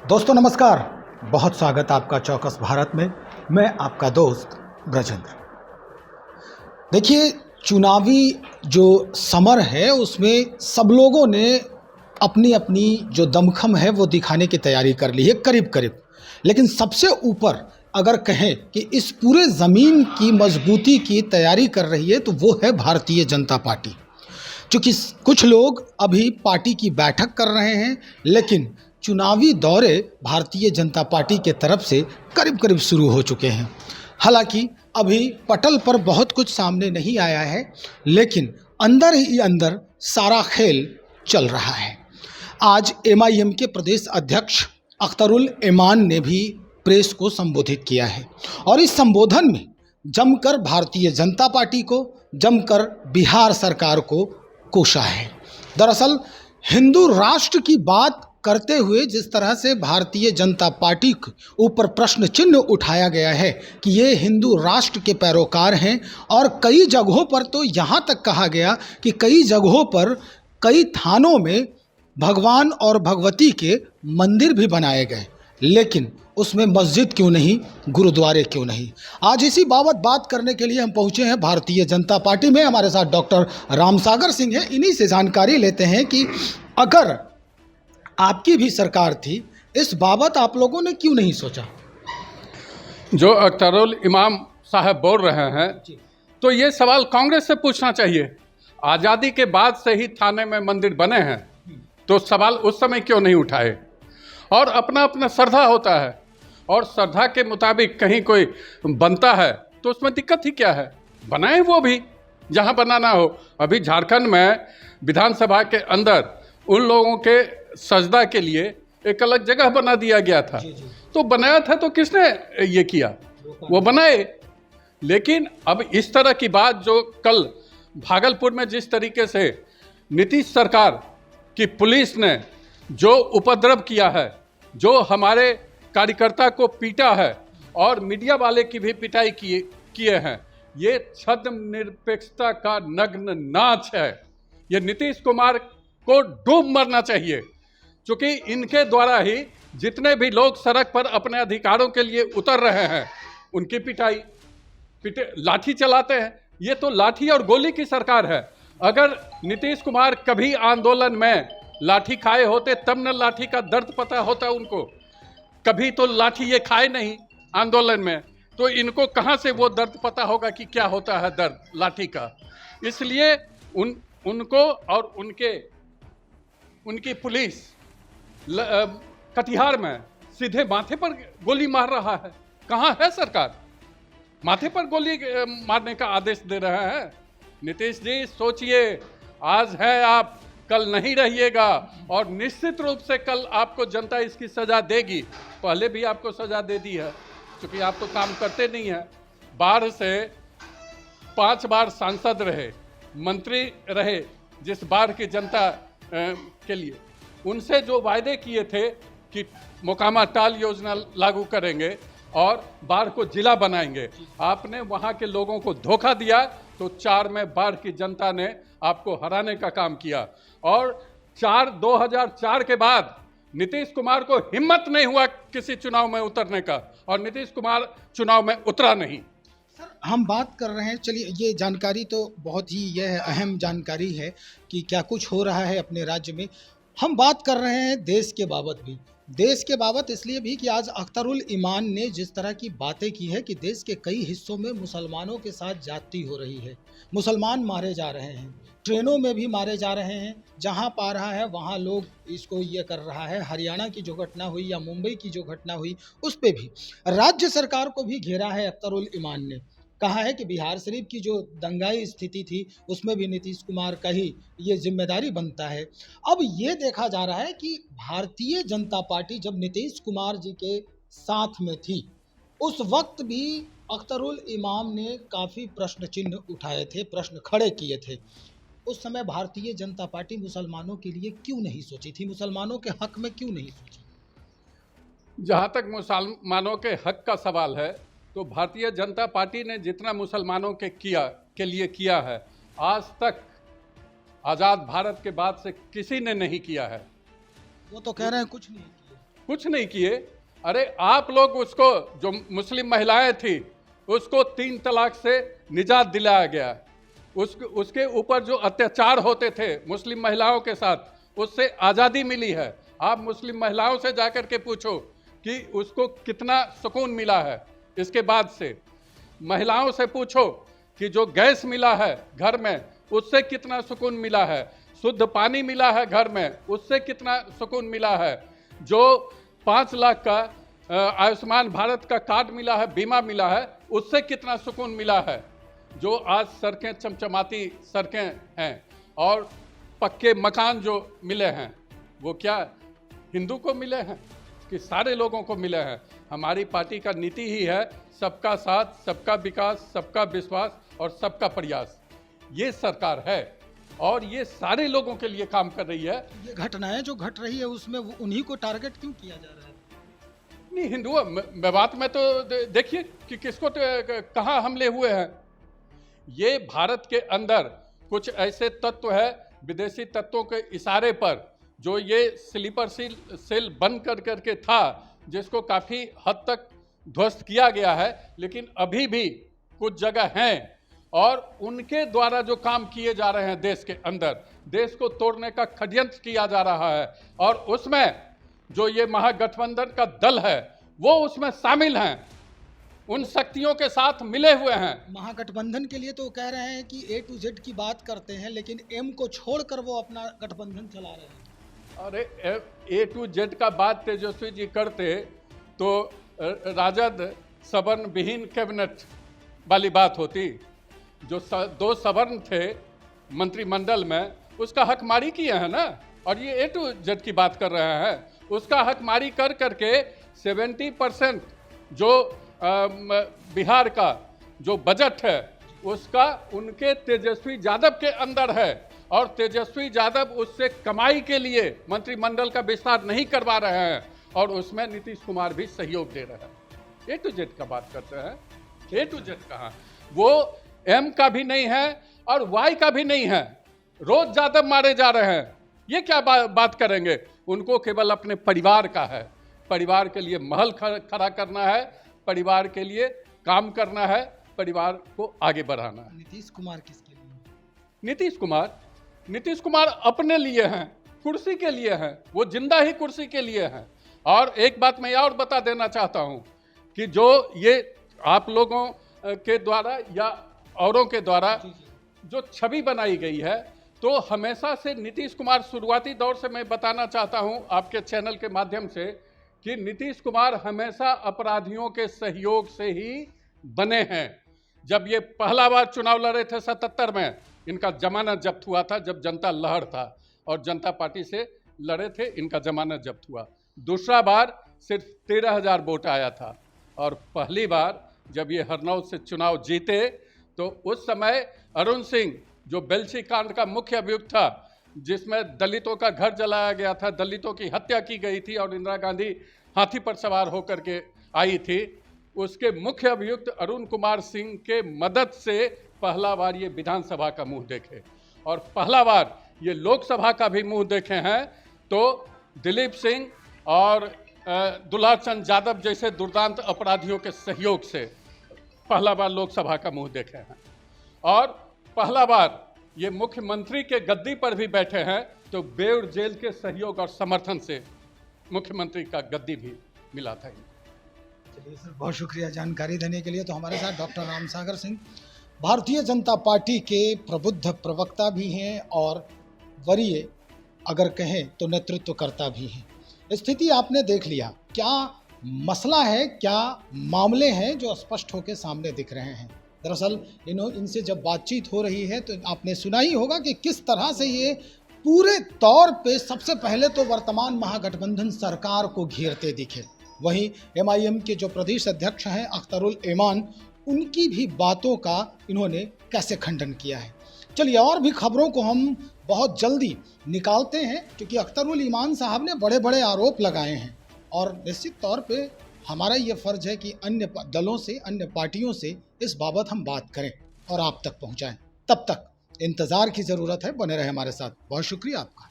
दोस्तों नमस्कार, बहुत स्वागत आपका चौकस भारत में। मैं आपका दोस्त ब्रजेंद्र। देखिए, चुनावी जो समर है उसमें सब लोगों ने अपनी अपनी जो दमखम है वो दिखाने की तैयारी कर ली है करीब करीब। लेकिन सबसे ऊपर अगर कहें कि इस पूरे ज़मीन की मजबूती की तैयारी कर रही है तो वो है भारतीय जनता पार्टी। क्योंकि कुछ लोग अभी पार्टी की बैठक कर रहे हैं, लेकिन चुनावी दौरे भारतीय जनता पार्टी के तरफ से करीब करीब शुरू हो चुके हैं। हालांकि अभी पटल पर बहुत कुछ सामने नहीं आया है, लेकिन अंदर ही अंदर सारा खेल चल रहा है। आज एमआईएम के प्रदेश अध्यक्ष अख्तरुल इमान ने भी प्रेस को संबोधित किया है और इस संबोधन में जमकर भारतीय जनता पार्टी को, जमकर बिहार सरकार को कोसा है। दरअसल हिंदू राष्ट्र की बात करते हुए जिस तरह से भारतीय जनता पार्टी के ऊपर प्रश्न चिन्ह उठाया गया है कि ये हिंदू राष्ट्र के पैरोकार हैं, और कई जगहों पर तो यहाँ तक कहा गया कि कई जगहों पर कई थानों में भगवान और भगवती के मंदिर भी बनाए गए, लेकिन उसमें मस्जिद क्यों नहीं, गुरुद्वारे क्यों नहीं। आज इसी बाबत बात करने के लिए हम पहुंचे हैं भारतीय जनता पार्टी में। हमारे साथ डॉक्टर रामसागर सिंह हैं। इन्हीं से जानकारी लेते हैं कि अगर आपकी भी सरकार थी, इस बाबत आप लोगों ने क्यों नहीं सोचा। जो अख्तरुल इमाम साहब बोल रहे हैं तो ये सवाल कांग्रेस से पूछना चाहिए। आज़ादी के बाद से ही थाने में मंदिर बने हैं, तो सवाल उस समय क्यों नहीं उठाए। और अपना अपना श्रद्धा होता है, और श्रद्धा के मुताबिक कहीं कोई बनता है तो उसमें दिक्कत ही क्या है, बनाए वो भी जहाँ बनाना हो। अभी झारखंड में विधानसभा के अंदर उन लोगों के सजदा के लिए एक अलग जगह बना दिया गया था। तो बनाया था तो किसने ये किया, वो बनाए। लेकिन अब इस तरह की बात जो कल भागलपुर में जिस तरीके से नीतीश सरकार की पुलिस ने जो उपद्रव किया है, जो हमारे कार्यकर्ता को पीटा है और मीडिया वाले की भी पिटाई किए हैं, ये छद्म निरपेक्षता का नग्न नाच है। ये नीतीश कुमार को डूब मरना चाहिए, क्योंकि इनके द्वारा ही जितने भी लोग सड़क पर अपने अधिकारों के लिए उतर रहे हैं उनकी लाठी चलाते हैं। ये तो लाठी और गोली की सरकार है। अगर नीतीश कुमार कभी आंदोलन में लाठी खाए होते तब न लाठी का दर्द पता होता उनको। कभी तो लाठी ये खाए नहीं आंदोलन में, तो इनको कहाँ से वो दर्द पता होगा कि क्या होता है दर्द लाठी का। इसलिए उनको और उनकी पुलिस कटिहार में सीधे माथे पर गोली मार रहा है। कहाँ है सरकार, माथे पर गोली मारने का आदेश दे रहे हैं। नीतीश जी सोचिए, आज है आप, कल नहीं रहिएगा, और निश्चित रूप से कल आपको जनता इसकी सज़ा देगी। पहले भी आपको सज़ा दे दी है, क्योंकि आप तो काम करते नहीं हैं। बाढ़ से 5 बार सांसद रहे, मंत्री रहे, जिस बाढ़ की जनता के लिए उनसे जो वायदे किए थे कि मोकामा टाल योजना लागू करेंगे और बाढ़ को जिला बनाएंगे, आपने वहाँ के लोगों को धोखा दिया। तो 4 में बाढ़ की जनता ने आपको हराने का काम किया, और 2004 के बाद नीतीश कुमार को हिम्मत नहीं हुआ किसी चुनाव में उतरने का, और नीतीश कुमार चुनाव में उतरा नहीं। सर, हम बात कर रहे हैं, चलिए ये जानकारी तो बहुत ही यह अहम जानकारी है कि क्या कुछ हो रहा है अपने राज्य में। हम बात कर रहे हैं देश के बाबत भी, देश के बाबत इसलिए भी कि आज अख्तरुल इमान ने जिस तरह की बातें की है कि देश के कई हिस्सों में मुसलमानों के साथ ज्यादती हो रही है, मुसलमान मारे जा रहे हैं, ट्रेनों में भी मारे जा रहे हैं, जहां पा रहा है वहां लोग इसको ये कर रहा है। हरियाणा की जो घटना हुई या मुंबई की जो घटना हुई उस पर भी राज्य सरकार को भी घेरा है अख्तरुल इमान ने। कहा है कि बिहार शरीफ की जो दंगाई स्थिति थी उसमें भी नीतीश कुमार का ही ये जिम्मेदारी बनता है। अब ये देखा जा रहा है कि भारतीय जनता पार्टी जब नीतीश कुमार जी के साथ में थी उस वक्त भी अख्तरुल इमाम ने काफ़ी प्रश्न चिन्ह उठाए थे, प्रश्न खड़े किए थे। उस समय भारतीय जनता पार्टी मुसलमानों के लिए क्यों नहीं सोची थी, मुसलमानों के हक में क्यों नहीं सोची। जहाँ तक मुसलमानों के हक का सवाल है, तो भारतीय जनता पार्टी ने जितना मुसलमानों के लिए किया है, आज तक आज़ाद भारत के बाद से किसी ने नहीं किया है। वो तो कह रहे हैं कुछ नहीं किया। कुछ नहीं किए। अरे आप लोग उसको, जो मुस्लिम महिलाएं थी उसको 3 तलाक से निजात दिलाया गया। उसके ऊपर जो अत्याचार होते थे मुस्लिम महिलाओं के साथ, उससे आज़ादी मिली है। आप मुस्लिम महिलाओं से जाकर के पूछो कि उसको कितना सुकून मिला है। इसके बाद से महिलाओं से पूछो कि जो गैस मिला है घर में, उससे कितना सुकून मिला है। शुद्ध पानी मिला है घर में, उससे कितना सुकून मिला है। जो 5 लाख का आयुष्मान भारत का कार्ड मिला है, बीमा मिला है, उससे कितना सुकून मिला है। जो आज सड़कें चमचमाती सड़कें हैं और पक्के मकान जो मिले हैं, वो क्या हिंदू को मिले हैं कि सारे लोगों को मिले हैं? हमारी पार्टी का नीति ही है सबका साथ, सबका विकास, सबका विश्वास और सबका प्रयास। ये सरकार है और ये सारे लोगों के लिए काम कर रही है। ये घटनाएं जो घट रही है उसमें उन्हीं को टारगेट क्यों किया जा रहा है? नहीं, हिंदुओं बात में तो देखिए कि किसको कहाँ हमले हुए हैं। ये भारत के अंदर कुछ ऐसे तत्व है, विदेशी तत्वों के इशारे पर, जो ये स्लीपर सेल बंद कर करके था, जिसको काफ़ी हद तक ध्वस्त किया गया है, लेकिन अभी भी कुछ जगह हैं और उनके द्वारा जो काम किए जा रहे हैं देश के अंदर, देश को तोड़ने का षड्यंत्र किया जा रहा है। और उसमें जो ये महागठबंधन का दल है वो उसमें शामिल हैं, उन शक्तियों के साथ मिले हुए हैं। महागठबंधन के लिए तो कह रहे हैं कि A to Z की बात करते हैं, लेकिन M को छोड़कर वो अपना गठबंधन चला रहे हैं। अरे A to Z का बात तेजस्वी जी करते तो राजद सवर्ण विहीन कैबिनेट वाली बात होती। जो 2 सवर्ण थे मंत्रिमंडल में, उसका हकमारी किए हैं ना, और ये A to Z की बात कर रहे हैं। उसका हकमारी कर करके 70% जो बिहार का जो बजट है उसका उनके तेजस्वी यादव के अंदर है, और तेजस्वी यादव उससे कमाई के लिए मंत्रिमंडल का विस्तार नहीं करवा रहे हैं, और उसमें नीतीश कुमार भी सहयोग दे रहे हैं। A to Z का बात करते हैं, A to Z कहाँ? वो M का भी नहीं है और Y का भी नहीं है। रोज यादव मारे जा रहे हैं, ये क्या बात करेंगे? उनको केवल अपने परिवार का है, परिवार के लिए महल खड़ा करना है, परिवार के लिए काम करना है, परिवार को आगे बढ़ाना है। नीतीश कुमार किसके लिए? नीतीश कुमार अपने लिए हैं, कुर्सी के लिए हैं, वो जिंदा ही कुर्सी के लिए हैं। और एक बात मैं और बता देना चाहता हूं कि जो ये आप लोगों के द्वारा या औरों के द्वारा जो छवि बनाई गई है, तो हमेशा से नीतीश कुमार, शुरुआती दौर से मैं बताना चाहता हूं आपके चैनल के माध्यम से कि नीतीश कुमार हमेशा अपराधियों के सहयोग से ही बने हैं। जब ये पहला बार चुनाव लड़े थे 77 में, इनका जमानत जब्त हुआ था, जब जनता लहर था और जनता पार्टी से लड़े थे, इनका जमानत जब्त हुआ। दूसरा बार सिर्फ 13,000 वोट आया था, और पहली बार जब ये हरनौत से चुनाव जीते तो उस समय अरुण सिंह, जो बेलछी कांड का मुख्य अभियुक्त था, जिसमें दलितों का घर जलाया गया था, दलितों की हत्या की गई थी और इंदिरा गांधी हाथी पर सवार होकर के आई थी, उसके मुख्य अभियुक्त अरुण कुमार सिंह के मदद से पहला बार ये विधानसभा का मुंह देखे, और पहला बार ये लोकसभा का भी मुंह देखे हैं। तो दिलीप सिंह और दुलार चंद यादव जैसे दुर्दांत अपराधियों के सहयोग से पहला बार लोकसभा का मुंह देखे हैं, और पहला बार ये मुख्यमंत्री के गद्दी पर भी बैठे हैं, तो बेउर जेल के सहयोग और समर्थन से मुख्यमंत्री का गद्दी भी मिला था। चलिए सर, बहुत शुक्रिया जानकारी देने के लिए। तो हमारे साथ डॉक्टर रामसागर सिंह, भारतीय जनता पार्टी के प्रबुद्ध प्रवक्ता भी हैं और वरीय अगर कहें तो नेतृत्वकर्ता भी हैं। स्थिति आपने देख लिया, क्या मसला है, क्या मामले हैं जो स्पष्ट होकर सामने दिख रहे हैं। दरअसल इनसे जब बातचीत हो रही है तो आपने सुना ही होगा कि किस तरह से ये पूरे तौर पे सबसे पहले तो वर्तमान महागठबंधन सरकार को घेरते दिखे। वहीं MIM के जो प्रदेश अध्यक्ष हैं अख्तरुल ईमान, उनकी भी बातों का इन्होंने कैसे खंडन किया है। चलिए और भी खबरों को हम बहुत जल्दी निकालते हैं, क्योंकि अख्तरुल ईमान साहब ने बड़े बड़े आरोप लगाए हैं, और निश्चित तौर पे हमारा ये फ़र्ज है कि अन्य दलों से, अन्य पार्टियों से इस बाबत हम बात करें और आप तक पहुंचाएं। तब तक इंतज़ार की ज़रूरत है, बने रहे हमारे साथ। बहुत शुक्रिया आपका।